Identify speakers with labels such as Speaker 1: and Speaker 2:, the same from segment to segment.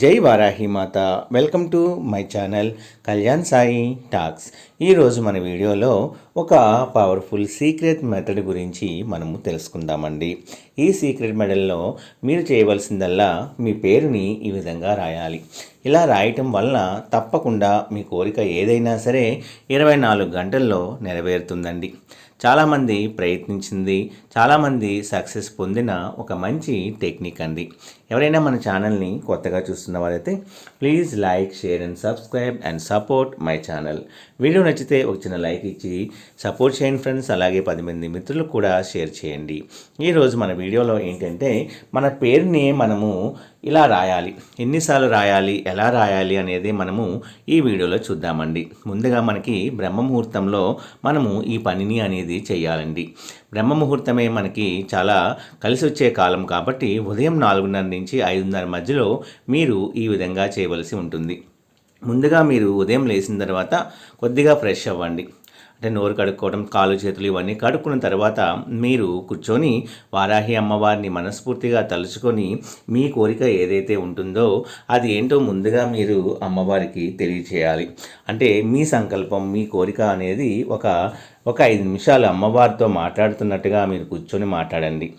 Speaker 1: జై వారాహి మాత. Welcome to my channel Kalyan Sai talks. ఈరోజు మన వీడియోలో ఒక పవర్ఫుల్ సీక్రెట్ మెథడ్ గురించి మనము తెలుసుకుందామండి. ఈ సీక్రెట్ మెథడ్లో మీరు చేయవలసిందల్లా మీ పేరుని ఈ విధంగా రాయాలి. ఇలా రాయటం వలన తప్పకుండా మీ కోరిక ఏదైనా సరే 24 గంటల్లో నెరవేరుతుందండి. చాలామంది ప్రయత్నించింది, చాలామంది సక్సెస్ పొందిన ఒక మంచి టెక్నిక్ అండి. ఎవరైనా మన ఛానల్ని కొత్తగా చూస్తున్న వారైతే please like, share and subscribe and support my channel. Video నచ్చితే ఒక చిన్న లైక్ ఇచ్చి సపోర్ట్ చేయండి ఫ్రెండ్స్. అలాగే 10 మంది మిత్రులకు కూడా షేర్ చేయండి. ఈరోజు మన వీడియోలో ఏంటంటే మన పేరుని మనము ఇలా రాయాలి. ఎన్నిసార్లు రాయాలి, ఎలా రాయాలి అనేది మనము ఈ వీడియోలో చూద్దామండి. ముందుగా మనకి బ్రహ్మముహూర్తంలో మనము ఈ పనిని అనేది చేయాలండి. బ్రహ్మముహూర్తమే మనకి చాలా కలిసి వచ్చే కాలం కాబట్టి ఉదయం 4:30 నుంచి 5:30 మధ్యలో మీరు ఈ విధంగా చేయవలసి ఉంటుంది. ముందుగా మీరు ఉదయం లేచిన తర్వాత కొద్దిగా ఫ్రెష్ అవ్వండి. అంటే నోరు కడుక్కోవడం, కాళ్ళు చేతులు ఇవన్నీ కడుక్కున్న తర్వాత మీరు కూర్చొని వారాహి అమ్మవారిని మనస్ఫూర్తిగా తలుచుకొని మీ కోరిక ఏదైతే ఉంటుందో అది ఏంటో ముందుగా మీరు అమ్మవారికి తెలియచేయాలి. అంటే మీ సంకల్పం, మీ కోరిక అనేది ఒక 5 నిమిషాలు అమ్మవారితో మాట్లాడుతున్నట్టుగా మీరు కూర్చొని మాట్లాడండి.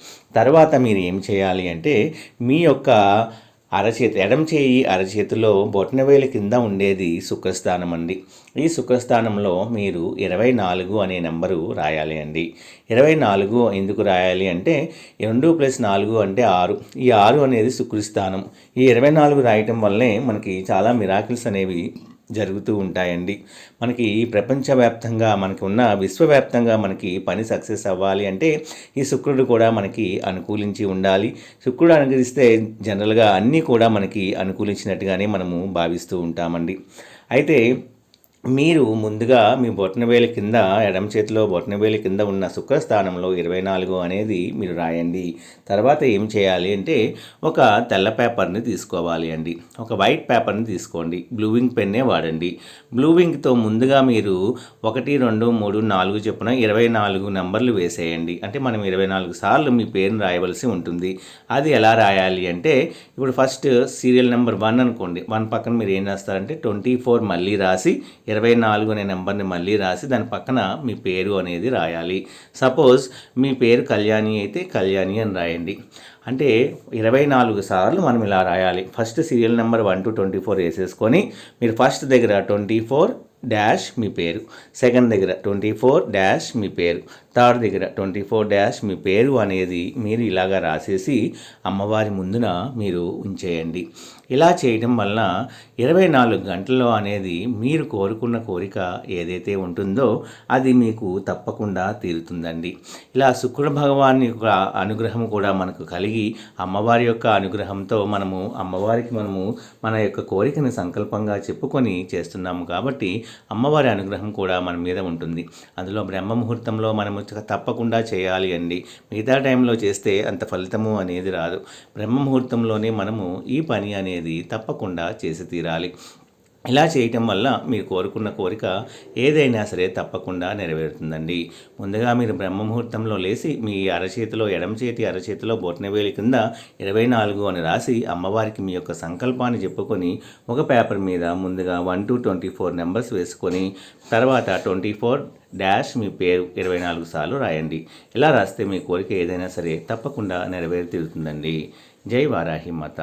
Speaker 1: తర్వాత మీరు ఏం చేయాలి అంటే మీ యొక్క ఎడమ చేయి అరచేతిలో బొటనవేలు కింద ఉండేది శుక్రస్థానం అండి. ఈ శుక్రస్థానంలో మీరు 24 అనే నెంబరు రాయాలి అండి. 24 ఎందుకు రాయాలి అంటే 2+4 అంటే 6. ఈ 6 అనేది శుక్రస్థానం. ఈ 24 రాయటం వల్లనే మనకి చాలా మిరాకిల్స్ అనేవి జరుగుతూ ఉంటాయండి. మనకి ప్రపంచవ్యాప్తంగా మనకి ఉన్న విశ్వవ్యాప్తంగా మనకి పని సక్సెస్ అవ్వాలి అంటే ఈ శుక్రుడు కూడా మనకి అనుకూలించి ఉండాలి. శుక్రుడు అనుకరిస్తే జనరల్గా అన్నీ కూడా మనకి అనుకూలించినట్టుగానే మనము భావిస్తూ ఉంటామండి. అయితే మీరు ముందుగా మీ బొటనవేలు కింద, ఎడమ చేతిలో బొటనవేలు కింద ఉన్న శుక్రస్థానంలో 24 అనేది మీరు రాయండి. తర్వాత ఏం చేయాలి అంటే ఒక తెల్ల పేపర్ని తీసుకోవాలి అండి. ఒక వైట్ పేపర్ని తీసుకోండి. బ్లూవింగ్ పెన్నే వాడండి. బ్లూవింగ్తో ముందుగా మీరు 1, 2, 3, 4 చొప్పున 24 నెంబర్లు వేసేయండి. అంటే మనం 24 సార్లు మీ పేరుని రాయవలసి ఉంటుంది. అది ఎలా రాయాలి అంటే ఇప్పుడు ఫస్ట్ సీరియల్ నెంబర్ 1 అనుకోండి. 1 పక్కన మీరు ఏం రాస్తారంటే 24 మళ్ళీ రాసి 24 అనే నెంబర్ని మళ్ళీ రాసి దాని పక్కన మీ పేరు అనేది రాయాలి. సపోజ్ మీ పేరు కళ్యాణి అయితే కళ్యాణి అని రాయండి. అంటే 24 సార్లు మనం ఇలా రాయాలి. ఫస్ట్ సీరియల్ నెంబర్ 1 to 24 వేసేసుకొని మీరు ఫస్ట్ దగ్గర 24 మీ పేరు, సెకండ్ దగ్గర 24 మీ పేరు, థర్డ్ దగ్గర 24 మీ పేరు అనేది మీరు ఇలాగా రాసేసి అమ్మవారి ముందున మీరు ఉంచేయండి. ఇలా చేయడం వలన 24 గంటల్లో అనేది మీరు కోరుకున్న కోరిక ఏదైతే ఉంటుందో అది మీకు తప్పకుండా తీరుతుందండి. ఇలా శుక్ర భగవాన్ యొక్క అనుగ్రహం కూడా మనకు కలిగి అమ్మవారి యొక్క అనుగ్రహంతో అమ్మవారికి మన యొక్క కోరికని సంకల్పంగా చెప్పుకొని చేస్తున్నాము కాబట్టి అమ్మవారి అనుగ్రహం కూడా మన మీద ఉంటుంది. అందులో బ్రహ్మ ముహూర్తంలో మనము తప్పకుండా చేయాలి అండి. మిగతా టైంలో చేస్తే అంత ఫలితము అనేది రాదు. బ్రహ్మ ముహూర్తంలోనే మనము ఈ పని అనేది తప్పకుండా చేసి తీరాలి. ఇలా చేయటం వల్ల మీరు కోరుకున్న కోరిక ఏదైనా సరే తప్పకుండా నెరవేరుతుందండి. ముందుగా మీరు బ్రహ్మముహూర్తంలో లేచి మీ ఎడమ చేతి అరచేతిలో బొటనవేలు కింద 24 అని రాసి అమ్మవారికి మీ యొక్క సంకల్పాన్ని చెప్పుకొని ఒక పేపర్ మీద ముందుగా 1 to 24 నెంబర్స్ వేసుకొని తర్వాత 24 మీ పేరు 24 సార్లు రాయండి. ఇలా రాస్తే మీ కోరిక ఏదైనా సరే తప్పకుండా నెరవేరుతుందండి. జై వారాహి మాత.